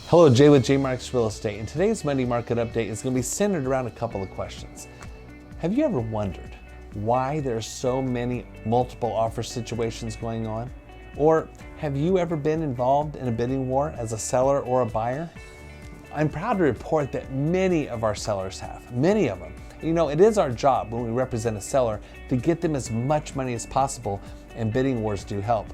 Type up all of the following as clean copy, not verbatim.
Hello, Jay with J Marks Real Estate, and today's Monday Market Update is going to be centered around a couple of questions. Have you ever wondered why there are so many multiple offer situations going on? Or have you ever been involved in a bidding war as a seller or a buyer? I'm proud to report that many of our sellers have, many of them. You know, it is our job when we represent a seller to get them as much money as possible, and bidding wars do help.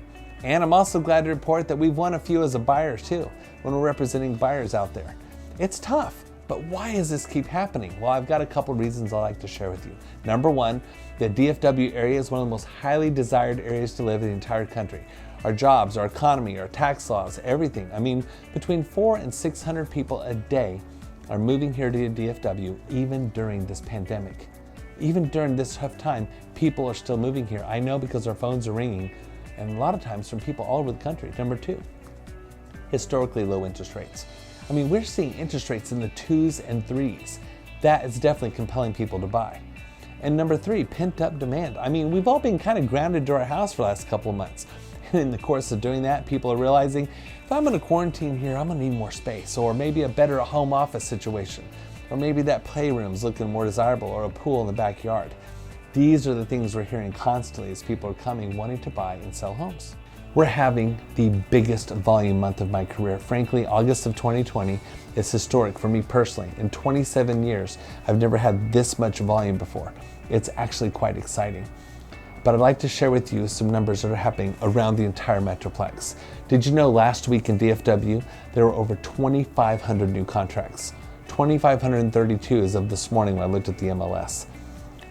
And I'm also glad to report that we've won a few as a buyer too, when we're representing buyers out there. It's tough, but why does this keep happening? Well, I've got a couple reasons I'd like to share with you. Number one, the DFW area is one of the most highly desired areas to live in the entire country. Our jobs, our economy, our tax laws, everything. I mean, between 400 and 600 people a day are moving here to DFW even during this pandemic. Even during this tough time, people are still moving here. I know because our phones are ringing, and a lot of times from people all over the country. Number two, historically low interest rates. I mean, we're seeing interest rates in the 2s and 3s. That is definitely compelling people to buy. And number three, pent up demand. I mean, we've all been kind of grounded to our house for the last couple of months. And in the course of doing that, people are realizing, if I'm going to quarantine here, I'm going to need more space, or maybe a better home office situation, or maybe that playroom's looking more desirable, or a pool in the backyard. These are the things we're hearing constantly as people are coming wanting to buy and sell homes. We're having the biggest volume month of my career. Frankly, August of 2020 is historic for me personally. In 27 years, I've never had this much volume before. It's actually quite exciting. But I'd like to share with you some numbers that are happening around the entire Metroplex. Did you know last week in DFW, there were over 2,500 new contracts? 2,532 as of this morning when I looked at the MLS.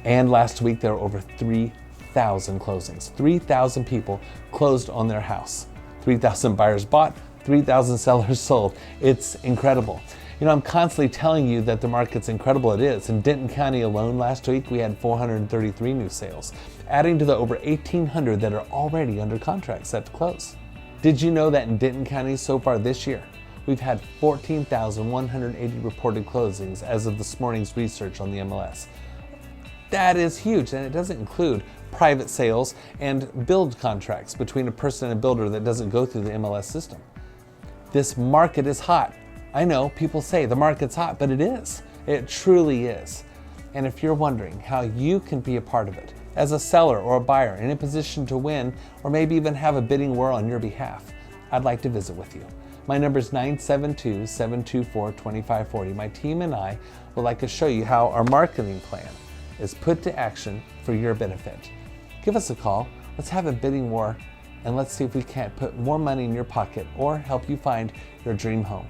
And last week, there were over 3,000 closings. 3,000 people closed on their house. 3,000 buyers bought, 3,000 sellers sold. It's incredible. You know, I'm constantly telling you that the market's incredible. It is. In Denton County alone last week, we had 433 new sales, adding to the over 1,800 that are already under contract set to close. Did you know that in Denton County so far this year, we've had 14,180 reported closings as of this morning's research on the MLS? That is huge, and it doesn't include private sales and build contracts between a person and a builder that doesn't go through the MLS system. This market is hot. I know people say the market's hot, but it is. It truly is. And if you're wondering how you can be a part of it as a seller or a buyer in a position to win, or maybe even have a bidding war on your behalf, I'd like to visit with you. My number is 972-724-2540. My team and I would like to show you how our marketing plan is put to action for your benefit. Give us a call, let's have a bidding war, and let's see if we can't put more money in your pocket or help you find your dream home.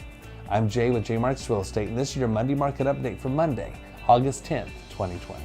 I'm Jay with J Marks Real Estate, and this is your Monday Market Update for Monday, August 10th, 2020.